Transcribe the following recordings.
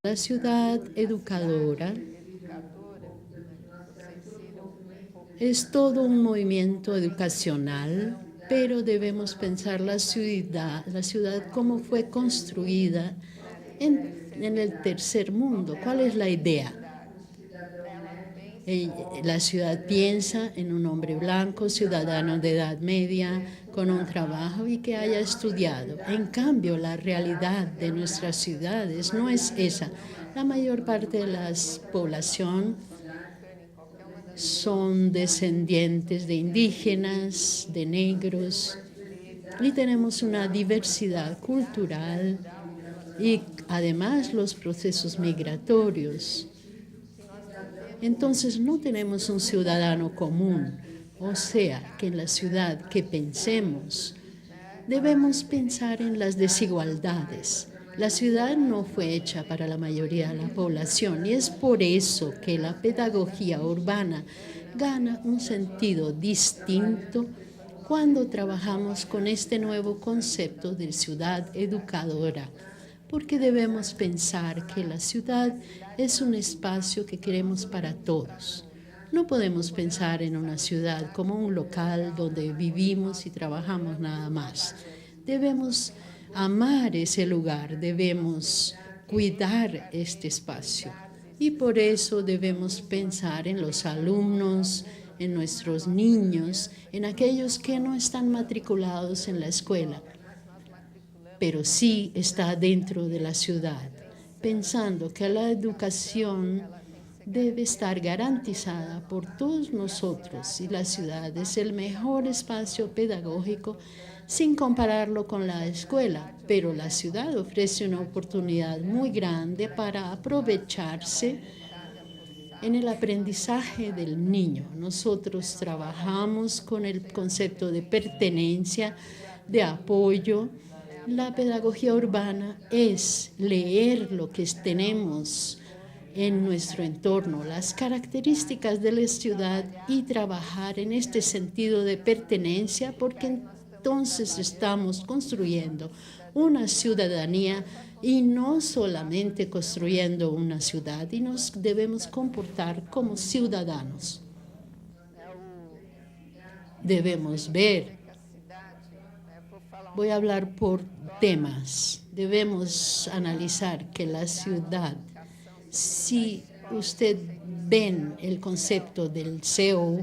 La ciudad educadora es todo un movimiento educacional, pero debemos pensar la ciudad cómo fue construida en el tercer mundo. ¿Cuál es la idea? La ciudad piensa en un hombre blanco, ciudadano de edad media, con un trabajo y que haya estudiado. En cambio, la realidad de nuestras ciudades no es esa. La mayor parte de la población son descendientes de indígenas, de negros, y tenemos una diversidad cultural y además los procesos migratorios. Entonces no tenemos un ciudadano común, o sea, que en la ciudad que pensemos, debemos pensar en las desigualdades. La ciudad no fue hecha para la mayoría de la población y es por eso que la pedagogía urbana gana un sentido distinto cuando trabajamos con este nuevo concepto de ciudad educadora, porque debemos pensar que la ciudad es un espacio que queremos para todos. No podemos pensar en una ciudad como un local donde vivimos y trabajamos nada más. Debemos amar ese lugar, debemos cuidar este espacio. Y por eso debemos pensar en los alumnos, en nuestros niños, en aquellos que no están matriculados en la escuela, pero sí está dentro de la ciudad, pensando que la educación debe estar garantizada por todos nosotros y la ciudad es el mejor espacio pedagógico sin compararlo con la escuela, pero la ciudad ofrece una oportunidad muy grande para aprovecharse en el aprendizaje del niño. Nosotros trabajamos con el concepto de pertenencia, de apoyo. La pedagogía urbana es leer lo que tenemos en nuestro entorno, las características de la ciudad y trabajar en este sentido de pertenencia, porque entonces estamos construyendo una ciudadanía y no solamente construyendo una ciudad, y nos debemos comportar como ciudadanos. Debemos ver, voy a hablar por temas, debemos analizar que la ciudad, si usted ven el concepto del CEO,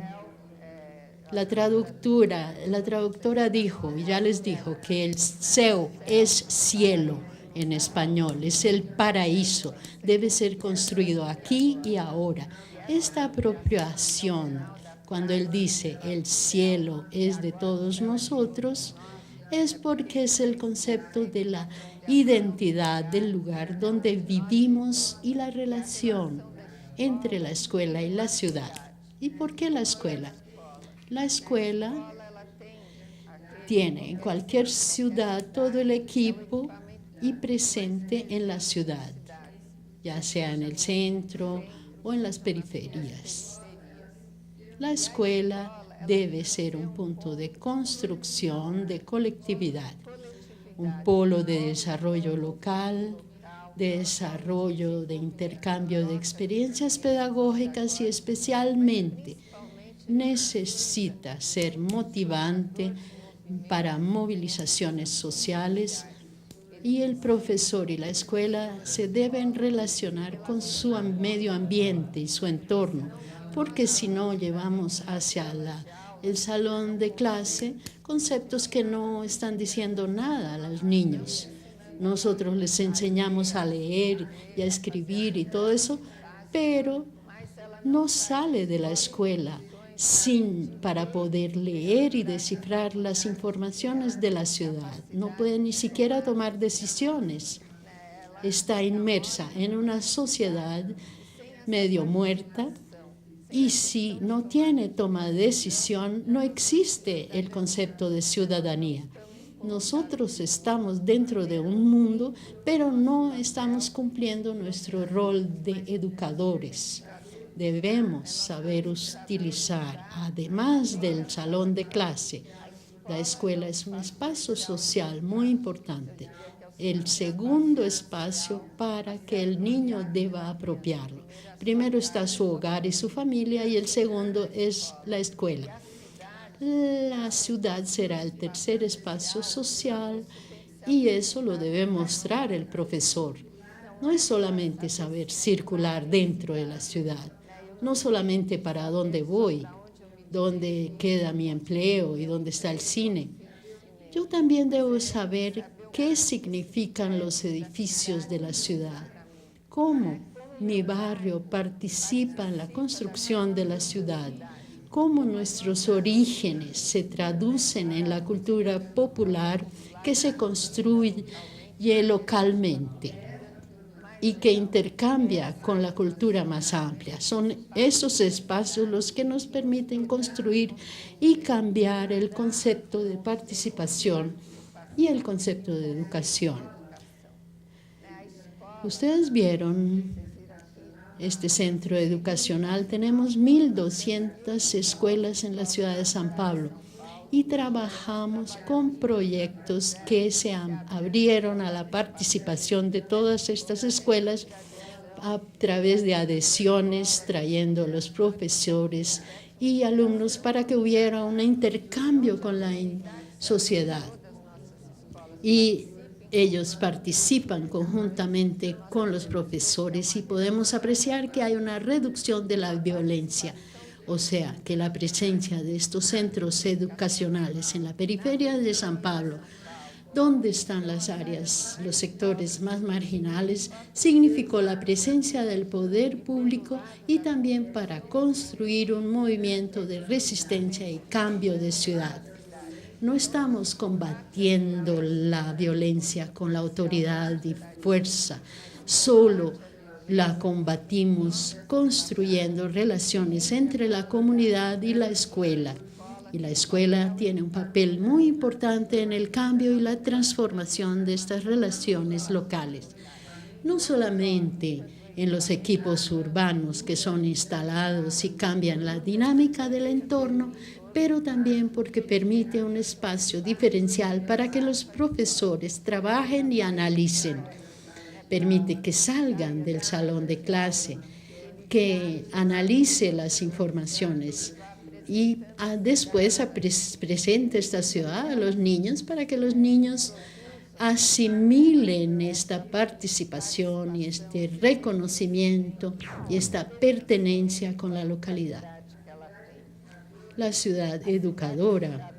la traductora dijo, y ya les dijo, que el CEO es cielo en español, es el paraíso, debe ser construido aquí y ahora. Esta apropiación, cuando él dice el cielo es de todos nosotros, es porque es el concepto de la identidad del lugar donde vivimos y la relación entre la escuela y la ciudad. ¿Y por qué la escuela? La escuela tiene en cualquier ciudad todo el equipo y presente en la ciudad, ya sea en el centro o en las periferias. La escuela debe ser un punto de construcción de colectividad, un polo de desarrollo local, de desarrollo, de intercambio de experiencias pedagógicas y especialmente necesita ser motivante para movilizaciones sociales y el profesor y la escuela se deben relacionar con su medio ambiente y su entorno, porque si no llevamos hacia el salón de clase conceptos que no están diciendo nada a los niños. Nosotros les enseñamos a leer y a escribir y todo eso, pero no sale de la escuela para poder leer y descifrar las informaciones de la ciudad. No puede ni siquiera tomar decisiones. Está inmersa en una sociedad medio muerta y si no tiene toma de decisión, no existe el concepto de ciudadanía. Nosotros estamos dentro de un mundo, pero no estamos cumpliendo nuestro rol de educadores. Debemos saber utilizar, además del salón de clase, la escuela es un espacio social muy importante. el segundo espacio para que el niño deba apropiarlo. Primero está su hogar y su familia y el segundo es la escuela. La ciudad será el tercer espacio social y eso lo debe mostrar el profesor. No es solamente saber circular dentro de la ciudad, no solamente para dónde voy, dónde queda mi empleo y dónde está el cine. Yo también debo saber qué significan los edificios de la ciudad, cómo mi barrio participa en la construcción de la ciudad, cómo nuestros orígenes se traducen en la cultura popular que se construye localmente y que intercambia con la cultura más amplia. Son esos espacios los que nos permiten construir y cambiar el concepto de participación y el concepto de educación. Ustedes vieron este centro educacional. Tenemos 1.200 escuelas en la ciudad de San Pablo y trabajamos con proyectos que se abrieron a la participación de todas estas escuelas a través de adhesiones, trayendo los profesores y alumnos para que hubiera un intercambio con la sociedad. Y ellos participan conjuntamente con los profesores y podemos apreciar que hay una reducción de la violencia. O sea, que la presencia de estos centros educacionales en la periferia de San Pablo, donde están las áreas, los sectores más marginales, significó la presencia del poder público y también para construir un movimiento de resistencia y cambio de ciudad. No estamos combatiendo la violencia con la autoridad y fuerza, solo la combatimos construyendo relaciones entre la comunidad y la escuela. Y la escuela tiene un papel muy importante en el cambio y la transformación de estas relaciones locales. No solamente en los equipos urbanos que son instalados y cambian la dinámica del entorno, pero también porque permite un espacio diferencial para que los profesores trabajen y analicen. Permite que salgan del salón de clase, que analice las informaciones y después presente esta ciudad a los niños para que los niños asimilen esta participación y este reconocimiento y esta pertenencia con la localidad. La ciudad educadora,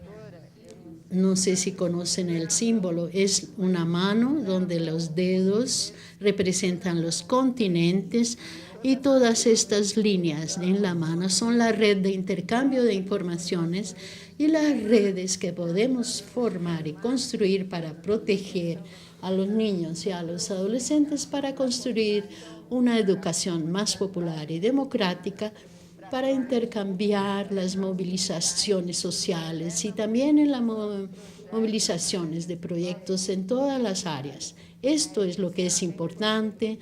no sé si conocen el símbolo, es una mano donde los dedos representan los continentes y todas estas líneas en la mano son la red de intercambio de informaciones y las redes que podemos formar y construir para proteger a los niños y a los adolescentes para construir una educación más popular y democrática, para intercambiar las movilizaciones sociales y también en las movilizaciones de proyectos en todas las áreas. Esto es lo que es importante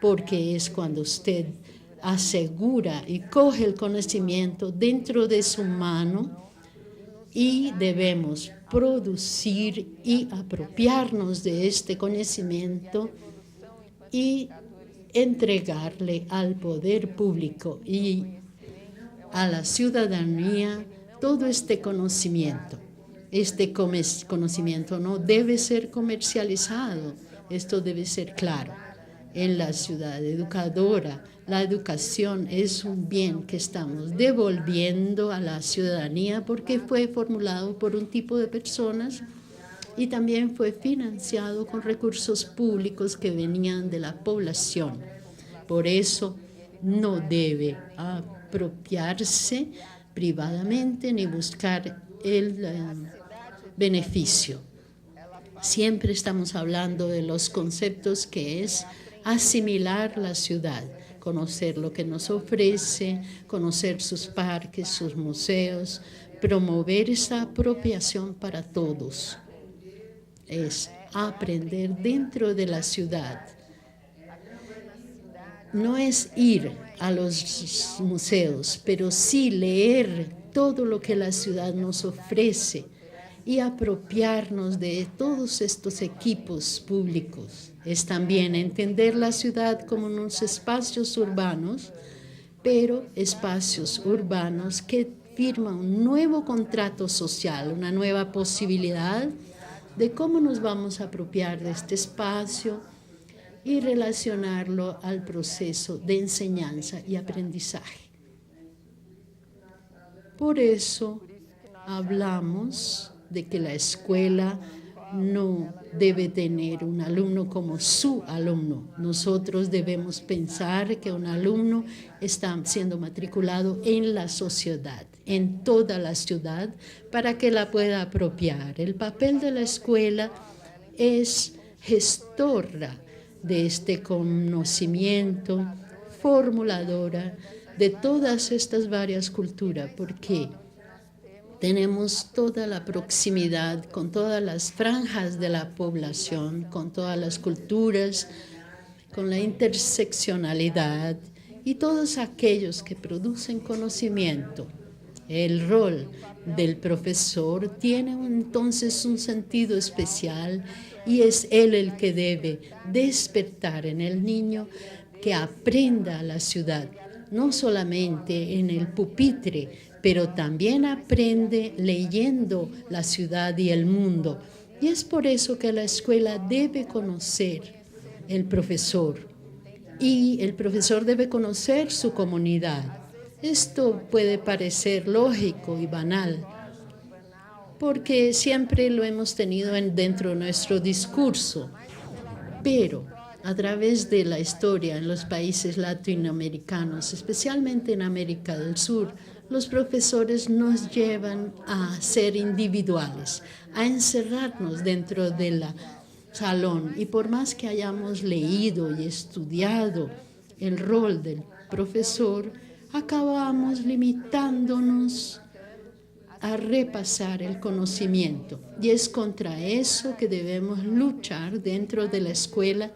porque es cuando usted asegura y coge el conocimiento dentro de su mano y debemos producir y apropiarnos de este conocimiento y entregarle al poder público y a la ciudadanía todo este conocimiento. Este conocimiento no debe ser comercializado, esto debe ser claro. En la ciudad educadora, la educación es un bien que estamos devolviendo a la ciudadanía porque fue formulado por un tipo de personas y también fue financiado con recursos públicos que venían de la población. Por eso no debe apropiarse privadamente ni buscar el beneficio. Siempre estamos hablando de los conceptos que es asimilar la ciudad, conocer lo que nos ofrece, conocer sus parques, sus museos, promover esa apropiación para todos. Es aprender dentro de la ciudad. No es ir a los museos, pero sí leer todo lo que la ciudad nos ofrece y apropiarnos de todos estos equipos públicos. Es también entender la ciudad como unos espacios urbanos, pero espacios urbanos que firman un nuevo contrato social, una nueva posibilidad de cómo nos vamos a apropiar de este espacio y relacionarlo al proceso de enseñanza y aprendizaje. Por eso hablamos de que la escuela no debe tener un alumno como su alumno. Nosotros debemos pensar que un alumno está siendo matriculado en la sociedad, en toda la ciudad, para que la pueda apropiar. El papel de la escuela es gestora de este conocimiento, formuladora de todas estas varias culturas, porque tenemos toda la proximidad con todas las franjas de la población, con todas las culturas, con la interseccionalidad y todos aquellos que producen conocimiento. El rol del profesor tiene entonces un sentido especial y es él el que debe despertar en el niño que aprenda la ciudad, no solamente en el pupitre, pero también aprende leyendo la ciudad y el mundo. Y es por eso que la escuela debe conocer el profesor y el profesor debe conocer su comunidad. Esto puede parecer lógico y banal, porque siempre lo hemos tenido dentro de nuestro discurso, pero a través de la historia en los países latinoamericanos, especialmente en América del Sur, los profesores nos llevan a ser individuales, a encerrarnos dentro del salón. Y por más que hayamos leído y estudiado el rol del profesor, acabamos limitándonos a repasar el conocimiento. Y es contra eso que debemos luchar dentro de la escuela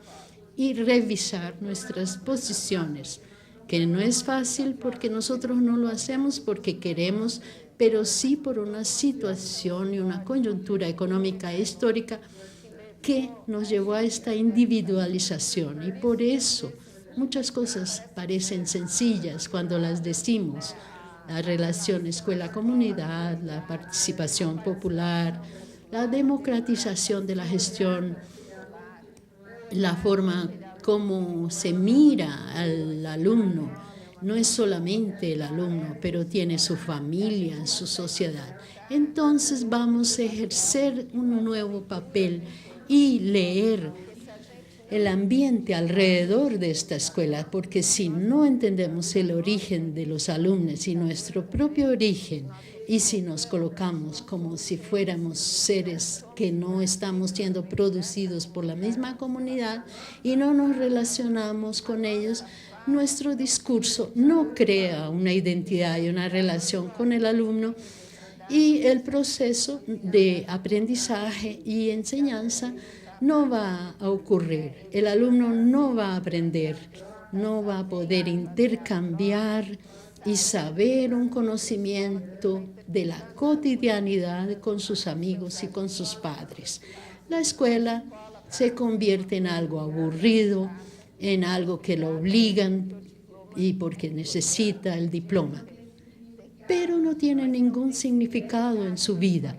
y revisar nuestras posiciones, que no es fácil porque nosotros no lo hacemos porque queremos, pero sí por una situación y una coyuntura económica e histórica que nos llevó a esta individualización. Y por eso muchas cosas parecen sencillas cuando las decimos. La relación escuela-comunidad, la participación popular, la democratización de la gestión, la forma como se mira al alumno. No es solamente el alumno, pero tiene su familia, su sociedad. Entonces vamos a ejercer un nuevo papel y leer el ambiente alrededor de esta escuela, porque si no entendemos el origen de los alumnos y nuestro propio origen, y si nos colocamos como si fuéramos seres que no estamos siendo producidos por la misma comunidad y no nos relacionamos con ellos, nuestro discurso no crea una identidad y una relación con el alumno, y el proceso de aprendizaje y enseñanza no va a ocurrir. El alumno no va a aprender, no va a poder intercambiar y saber un conocimiento de la cotidianidad con sus amigos y con sus padres. La escuela se convierte en algo aburrido, en algo que lo obligan y porque necesita el diploma, pero no tiene ningún significado en su vida.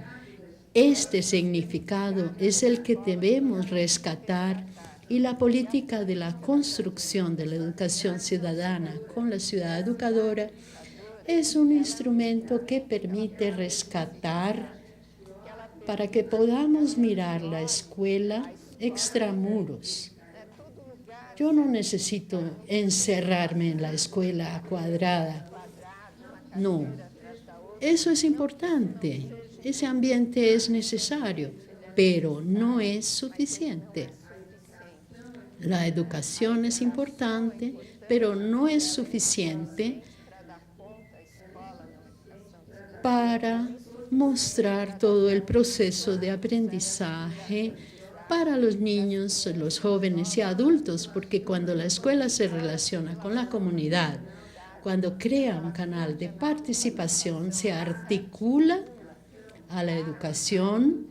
Este significado es el que debemos rescatar, y la política de la construcción de la educación ciudadana con la ciudad educadora es un instrumento que permite rescatar para que podamos mirar la escuela extramuros. Yo no necesito encerrarme en la escuela cuadrada. No, eso es importante. Ese ambiente es necesario, pero no es suficiente. La educación es importante, pero no es suficiente para mostrar todo el proceso de aprendizaje para los niños, los jóvenes y adultos, porque cuando la escuela se relaciona con la comunidad, cuando crea un canal de participación, se articula a la educación,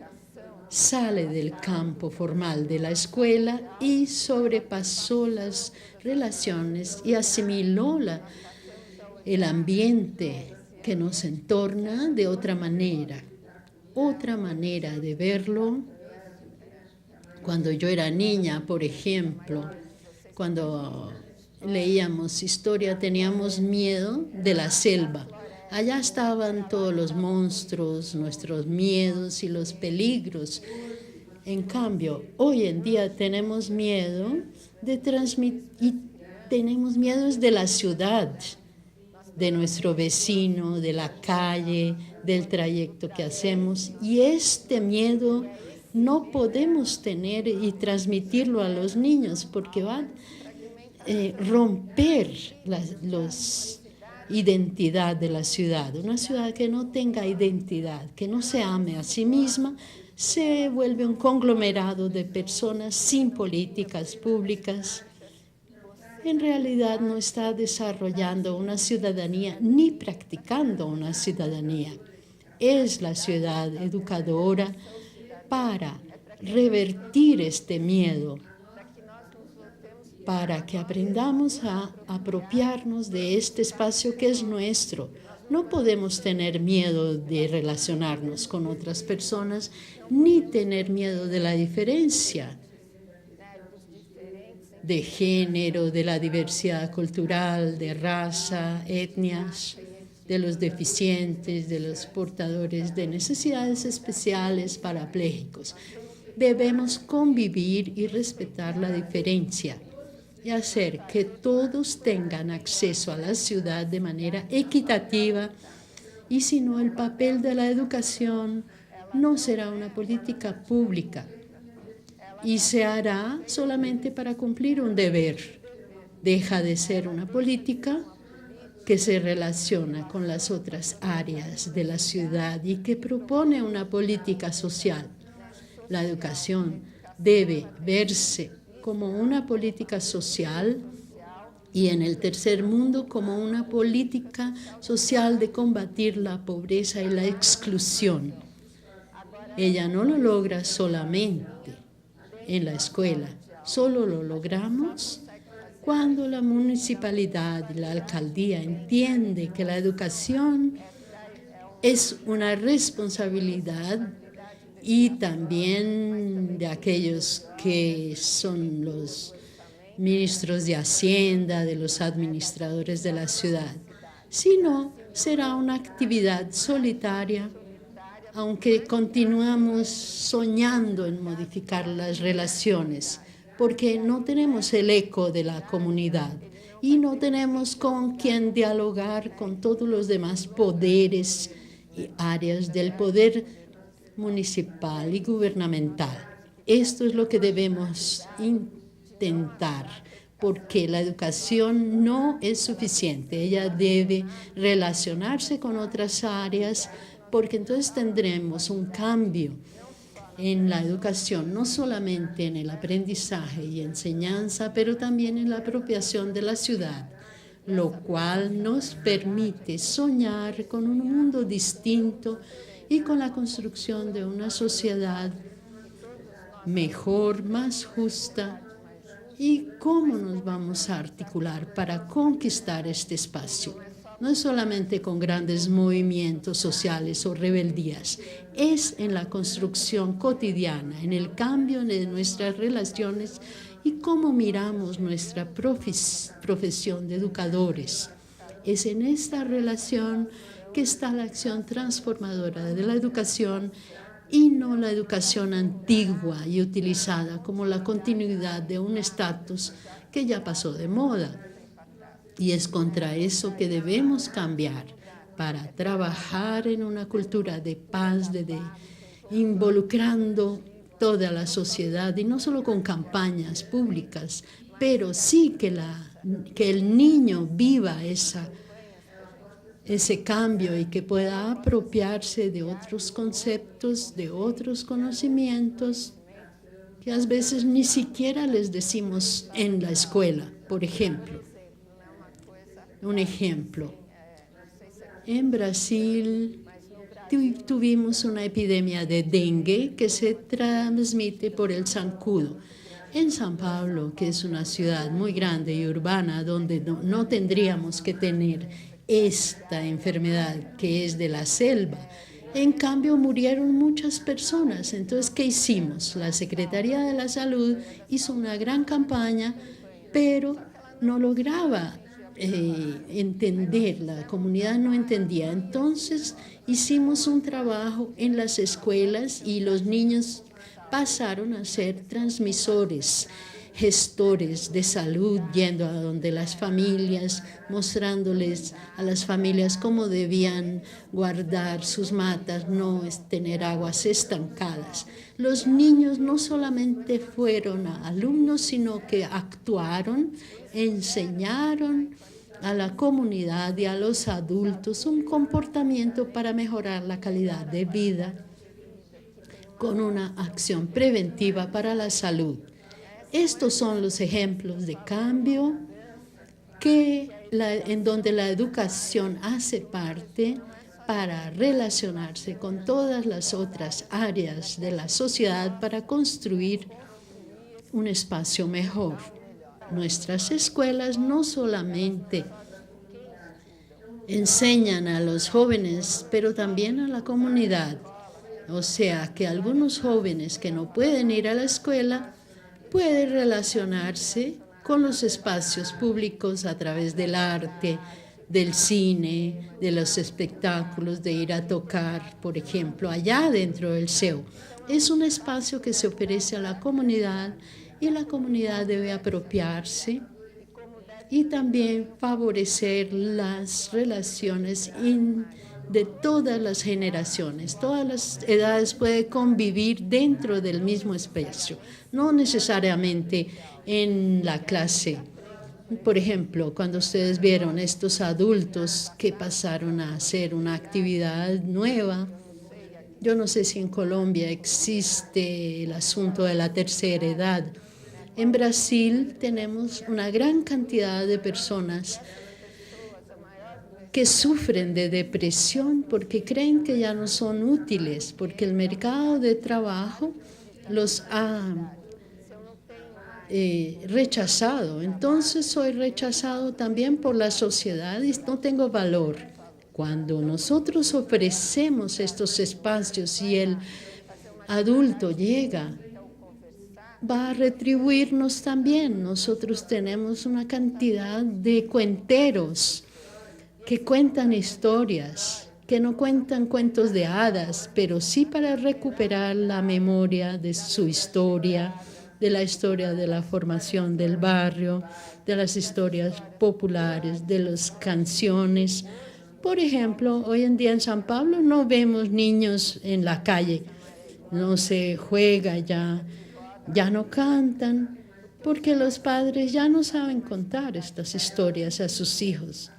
sale del campo formal de la escuela y sobrepasó las relaciones y asimiló el ambiente que nos entorna de otra manera de verlo. Cuando yo era niña, por ejemplo, cuando leíamos historia, teníamos miedo de la selva. Allá estaban todos los monstruos, nuestros miedos y los peligros. En cambio, hoy en día tenemos miedo de transmitir, y tenemos miedos de la ciudad, de nuestro vecino, de la calle, del trayecto que hacemos. Y este miedo no podemos tener y transmitirlo a los niños porque va a romper la identidad de la ciudad. Una ciudad que no tenga identidad, que no se ame a sí misma, se vuelve un conglomerado de personas sin políticas públicas. En realidad no está desarrollando una ciudadanía ni practicando una ciudadanía. Es la ciudad educadora para revertir este miedo, para que aprendamos a apropiarnos de este espacio que es nuestro. No podemos tener miedo de relacionarnos con otras personas, ni tener miedo de la diferencia de género, de la diversidad cultural, de raza, etnias, de los deficientes, de los portadores de necesidades especiales, parapléjicos. Debemos convivir y respetar la diferencia y hacer que todos tengan acceso a la ciudad de manera equitativa, y si no, el papel de la educación no será una política pública y se hará solamente para cumplir un deber. Deja de ser una política que se relaciona con las otras áreas de la ciudad y que propone una política social. La educación debe verse como una política social y en el tercer mundo como una política social de combatir la pobreza y la exclusión. Ella no lo logra solamente en la escuela, solo lo logramos cuando la municipalidad y la alcaldía entiende que la educación es una responsabilidad y también de aquellos que son los ministros de Hacienda, de los administradores de la ciudad. Si no, será una actividad solitaria, aunque continuamos soñando en modificar las relaciones, porque no tenemos el eco de la comunidad y no tenemos con quien dialogar con todos los demás poderes y áreas del poder municipal y gubernamental. Esto es lo que debemos intentar, porque la educación no es suficiente. Ella debe relacionarse con otras áreas, porque entonces tendremos un cambio en la educación, no solamente en el aprendizaje y enseñanza, pero también en la apropiación de la ciudad, lo cual nos permite soñar con un mundo distinto y con la construcción de una sociedad mejor, más justa. ¿Y cómo nos vamos a articular para conquistar este espacio? No es solamente con grandes movimientos sociales o rebeldías, es en la construcción cotidiana, en el cambio de nuestras relaciones y cómo miramos nuestra profesión de educadores. Es en esta relación que está la acción transformadora de la educación y no la educación antigua y utilizada como la continuidad de un estatus que ya pasó de moda. Y es contra eso que debemos cambiar para trabajar en una cultura de paz, involucrando toda la sociedad y no solo con campañas públicas, pero sí que el niño viva ese cambio y que pueda apropiarse de otros conceptos, de otros conocimientos que a veces ni siquiera les decimos en la escuela. Por ejemplo, un ejemplo, en Brasil tuvimos una epidemia de dengue que se transmite por el zancudo. En San Pablo, que es una ciudad muy grande y urbana, donde no tendríamos que tener esta enfermedad que es de la selva, en cambio murieron muchas personas. Entonces, ¿qué hicimos? La Secretaría de la Salud hizo una gran campaña, pero no lograba entender, la comunidad no entendía. Entonces hicimos un trabajo en las escuelas y los niños pasaron a ser transmisores, gestores de salud, yendo a donde las familias, mostrándoles a las familias cómo debían guardar sus matas, no tener aguas estancadas. Los niños no solamente fueron alumnos, sino que actuaron, enseñaron a la comunidad y a los adultos un comportamiento para mejorar la calidad de vida con una acción preventiva para la salud. Estos son los ejemplos de cambio en donde la educación hace parte para relacionarse con todas las otras áreas de la sociedad para construir un espacio mejor. Nuestras escuelas no solamente enseñan a los jóvenes, pero también a la comunidad. O sea, que algunos jóvenes que no pueden ir a la escuela pueden relacionarse con los espacios públicos a través del arte, del cine, de los espectáculos, de ir a tocar, por ejemplo, allá dentro del SEO. Es un espacio que se ofrece a la comunidad y la comunidad debe apropiarse y también favorecer las relaciones de todas las generaciones. Todas las edades pueden convivir dentro del mismo espacio, no necesariamente en la clase. Por ejemplo, cuando ustedes vieron estos adultos que pasaron a hacer una actividad nueva, yo no sé si en Colombia existe el asunto de la tercera edad. En Brasil tenemos una gran cantidad de personas que sufren de depresión porque creen que ya no son útiles, porque el mercado de trabajo los ha rechazado. Entonces soy rechazado también por la sociedad y no tengo valor. Cuando nosotros ofrecemos estos espacios y el adulto llega, va a retribuirnos también. Nosotros tenemos una cantidad de cuenteros que cuentan historias, que no cuentan cuentos de hadas, pero sí para recuperar la memoria de su historia, de la historia de la formación del barrio, de las historias populares, de las canciones. Por ejemplo, hoy en día en San Pablo no vemos niños en la calle, no se juega ya no cantan, porque los padres ya no saben contar estas historias a sus hijos.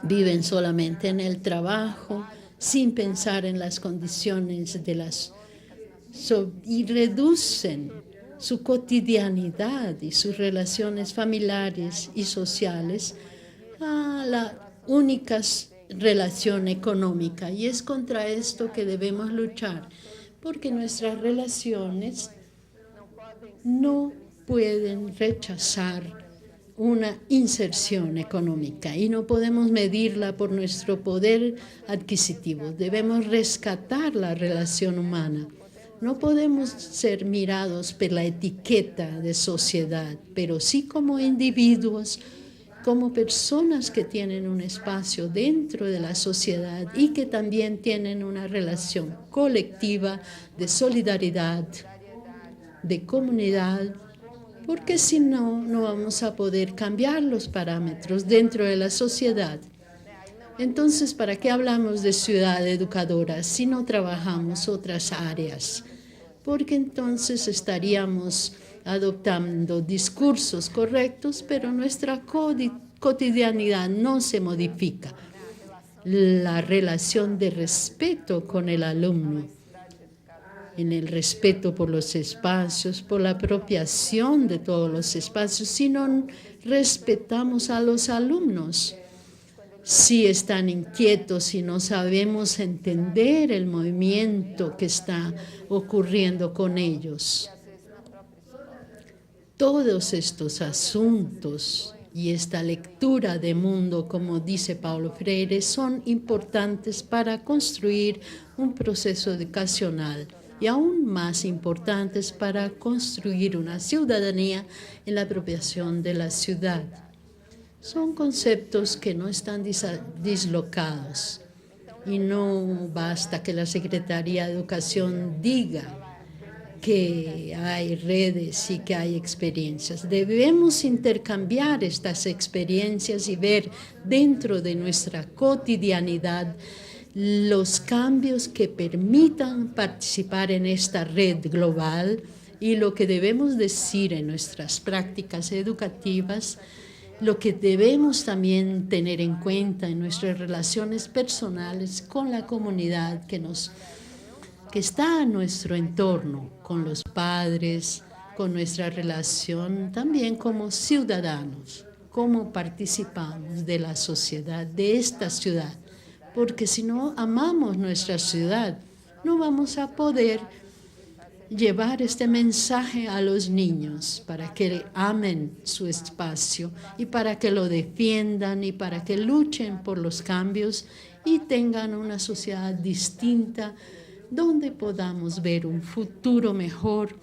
Viven solamente en el trabajo, sin pensar en las condiciones y reducen su cotidianidad y sus relaciones familiares y sociales a la única relación económica. Y es contra esto que debemos luchar, porque nuestras relaciones no pueden rechazar una inserción económica y no podemos medirla por nuestro poder adquisitivo. Debemos rescatar la relación humana. No podemos ser mirados por la etiqueta de sociedad, pero sí como individuos, como personas que tienen un espacio dentro de la sociedad y que también tienen una relación colectiva de solidaridad, de comunidad, porque si no, no vamos a poder cambiar los parámetros dentro de la sociedad. Entonces, ¿para qué hablamos de ciudad educadora si no trabajamos otras áreas? Porque entonces estaríamos adoptando discursos correctos, pero nuestra cotidianidad no se modifica. La relación de respeto con el alumno, en el respeto por los espacios, por la apropiación de todos los espacios, si no respetamos a los alumnos. si están inquietos y no sabemos entender el movimiento que está ocurriendo con ellos. Todos estos asuntos y esta lectura de mundo, como dice Paulo Freire, son importantes para construir un proceso educacional y aún más importantes para construir una ciudadanía en la apropiación de la ciudad. Son conceptos que no están dislocados y no basta que la Secretaría de Educación diga que hay redes y que hay experiencias. Debemos intercambiar estas experiencias y ver dentro de nuestra cotidianidad los cambios que permitan participar en esta red global y lo que debemos decir en nuestras prácticas educativas, lo que debemos también tener en cuenta en nuestras relaciones personales con la comunidad que está a nuestro entorno, con los padres, con nuestra relación también como ciudadanos, cómo participamos de la sociedad, de esta ciudad. Porque si no amamos nuestra ciudad, no vamos a poder llevar este mensaje a los niños para que amen su espacio y para que lo defiendan y para que luchen por los cambios y tengan una sociedad distinta donde podamos ver un futuro mejor.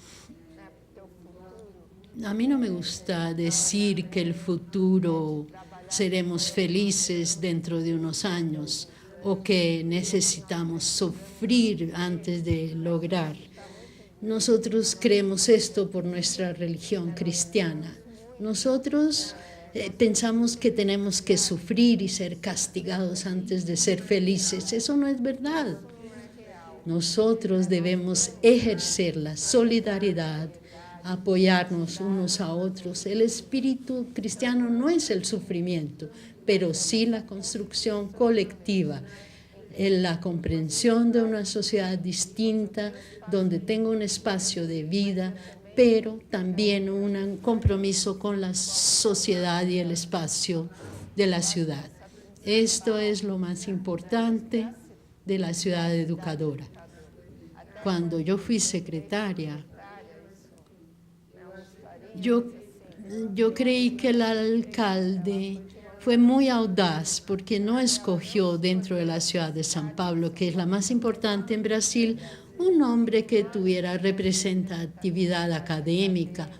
A mí no me gusta decir que el futuro seremos felices dentro de unos años o que necesitamos sufrir antes de lograr. Nosotros creemos esto por nuestra religión cristiana. Nosotros pensamos que tenemos que sufrir y ser castigados antes de ser felices. Eso no es verdad. Nosotros debemos ejercer la solidaridad, apoyarnos unos a otros. El espíritu cristiano no es el sufrimiento, pero sí la construcción colectiva, la comprensión de una sociedad distinta, donde tenga un espacio de vida, pero también un compromiso con la sociedad y el espacio de la ciudad. Esto es lo más importante de la ciudad educadora. Cuando yo fui secretaria, yo creí que el alcalde fue muy audaz porque no escogió dentro de la ciudad de San Pablo, que es la más importante en Brasil, un hombre que tuviera representatividad académica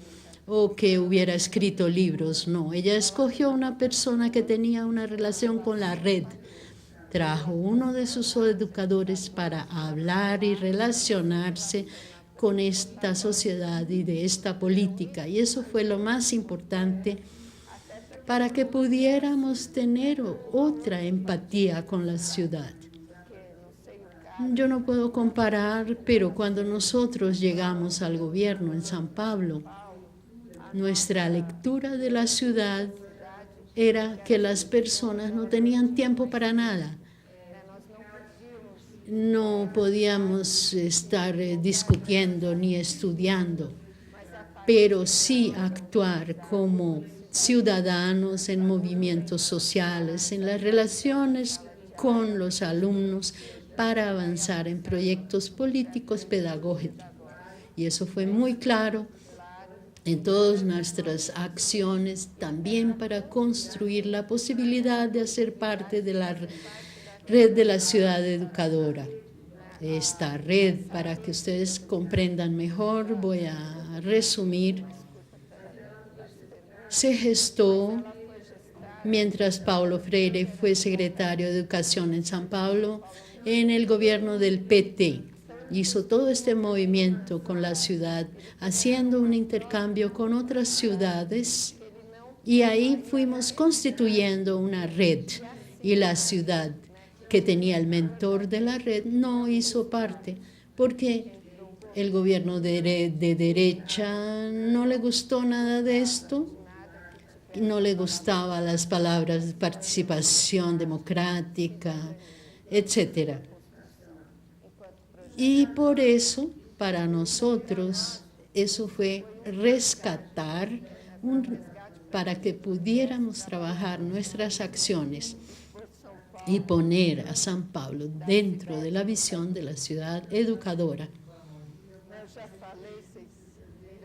o que hubiera escrito libros. No, ella escogió una persona que tenía una relación con la red. Trajo uno de sus educadores para hablar y relacionarse con esta sociedad y de esta política. Y eso fue lo más importante para que pudiéramos tener otra empatía con la ciudad. Yo no puedo comparar, pero cuando nosotros llegamos al gobierno en San Pablo, nuestra lectura de la ciudad era que las personas no tenían tiempo para nada. No podíamos estar discutiendo ni estudiando, pero sí actuar como ciudadanos en movimientos sociales, en las relaciones con los alumnos para avanzar en proyectos políticos pedagógicos. Y eso fue muy claro en todas nuestras acciones, también para construir la posibilidad de hacer parte de la red de la ciudad educadora. Esta red, para que ustedes comprendan mejor, voy a resumir, se gestó mientras Paulo Freire fue secretario de Educación en San Pablo, en el gobierno del PT. Hizo todo este movimiento con la ciudad, haciendo un intercambio con otras ciudades, y ahí fuimos constituyendo una red, y la ciudad que tenía el mentor de la red no hizo parte, porque el gobierno de derecha no le gustó nada de esto, no le gustaban las palabras de participación democrática, etc. Y por eso, para nosotros, eso fue rescatar para que pudiéramos trabajar nuestras acciones. y poner a San Pablo dentro de la visión de la ciudad educadora.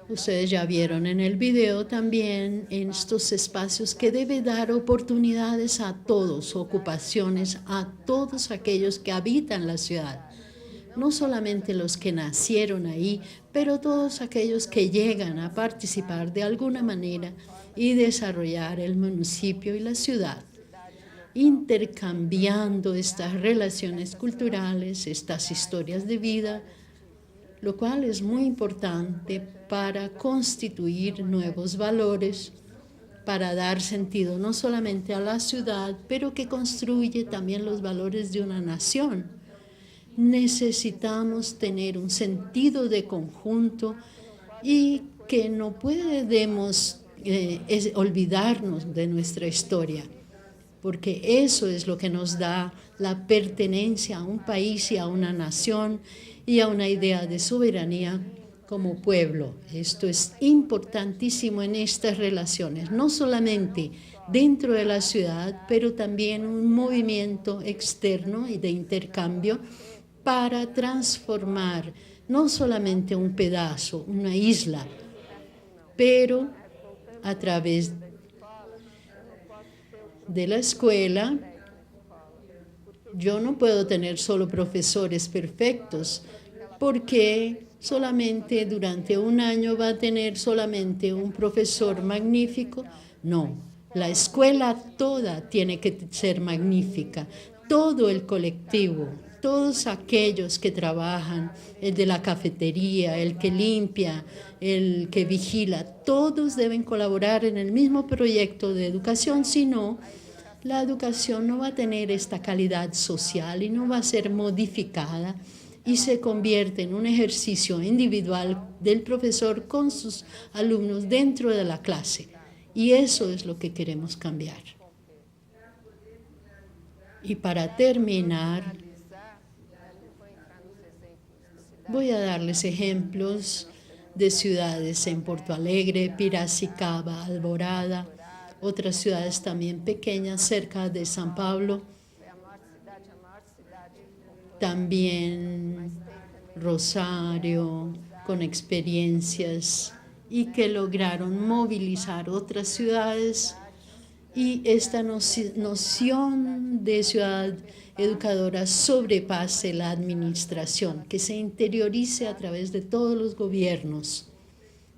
Ustedes ya vieron en el video también en estos espacios que debe dar oportunidades a todos, ocupaciones a todos aquellos que habitan la ciudad. No solamente los que nacieron ahí, pero todos aquellos que llegan a participar de alguna manera y desarrollar el municipio y la ciudad, intercambiando estas relaciones culturales, estas historias de vida, lo cual es muy importante para constituir nuevos valores, para dar sentido no solamente a la ciudad, pero que construye también los valores de una nación. Necesitamos tener un sentido de conjunto y que no podemos olvidarnos de nuestra historia, porque eso es lo que nos da la pertenencia a un país y a una nación y a una idea de soberanía como pueblo. Esto es importantísimo en estas relaciones, no solamente dentro de la ciudad, pero también un movimiento externo y de intercambio para transformar no solamente un pedazo, una isla, pero a través de la escuela. Yo no puedo tener solo profesores perfectos, porque solamente durante un año va a tener solamente un profesor magnífico. No, la escuela toda tiene que ser magnífica, todo el colectivo, todos aquellos que trabajan, el de la cafetería, el que limpia, el que vigila, todos deben colaborar en el mismo proyecto de educación, si no, la educación no va a tener esta calidad social y no va a ser modificada y se convierte en un ejercicio individual del profesor con sus alumnos dentro de la clase. Y eso es lo que queremos cambiar. Y para terminar, voy a darles ejemplos de ciudades en Porto Alegre, Piracicaba, Alvorada, otras ciudades también pequeñas cerca de San Pablo, también Rosario, con experiencias y que lograron movilizar otras ciudades, y esta noción de ciudad educadora sobrepase la administración, que se interiorice a través de todos los gobiernos.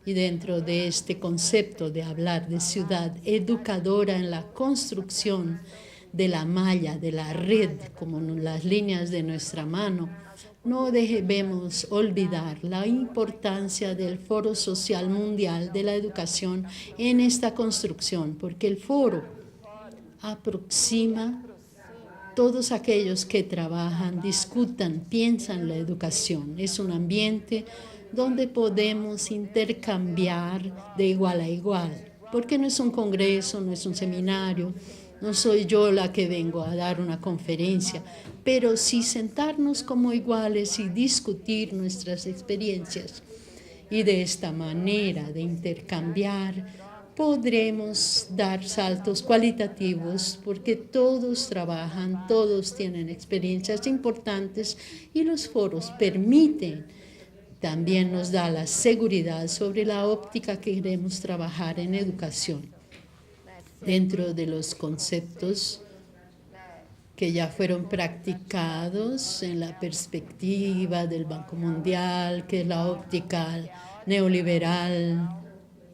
Y dentro de este concepto de hablar de ciudad educadora en la construcción de la malla, de la red, como en las líneas de nuestra mano, no debemos olvidar la importancia del Foro Social Mundial de la Educación en esta construcción, porque el foro aproxima todos aquellos que trabajan, discutan, piensan la educación. Es un ambiente donde podemos intercambiar de igual a igual, porque no es un congreso, no es un seminario, no soy yo la que vengo a dar una conferencia, pero sí sentarnos como iguales y discutir nuestras experiencias. Y de esta manera de intercambiar podremos dar saltos cualitativos, porque todos trabajan, todos tienen experiencias importantes y los foros permiten, también nos da la seguridad sobre la óptica que queremos trabajar en educación, dentro de los conceptos que ya fueron practicados en la perspectiva del Banco Mundial, que es la óptica neoliberal,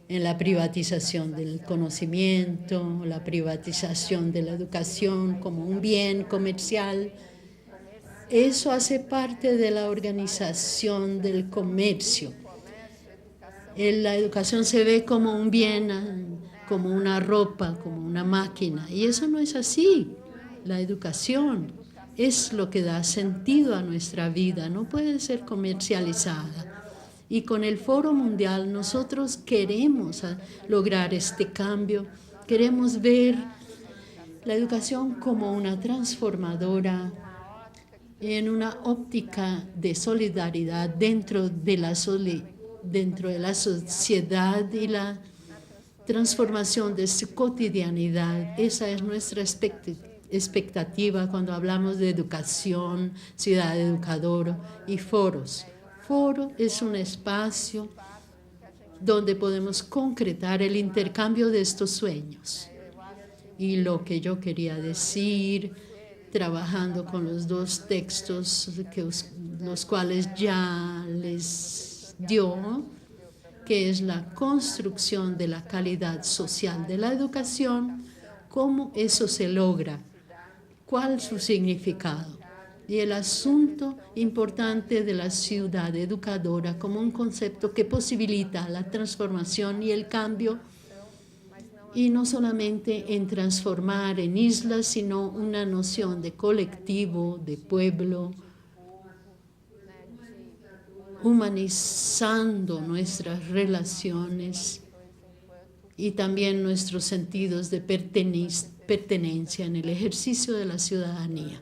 en la privatización del conocimiento, la privatización de la educación como un bien comercial. Eso hace parte de la organización del comercio. La educación se ve como un bien, como una ropa, como una máquina, y eso no es así. La educación es lo que da sentido a nuestra vida, no puede ser comercializada. Y con el Foro Mundial nosotros queremos lograr este cambio, queremos ver la educación como una transformadora en una óptica de solidaridad dentro de la sociedad y la transformación de su cotidianidad. Esa es nuestra expectativa cuando hablamos de educación, ciudad educadora y foros. Foro es un espacio donde podemos concretar el intercambio de estos sueños. Y lo que yo quería decir, trabajando con los dos textos los cuales ya les dio, que es la construcción de la calidad social de la educación, cómo eso se logra, cuál es su significado. Y el asunto importante de la ciudad educadora como un concepto que posibilita la transformación y el cambio, y no solamente en transformar en islas, sino una noción de colectivo, de pueblo, humanizando nuestras relaciones y también nuestros sentidos de pertenencia en el ejercicio de la ciudadanía.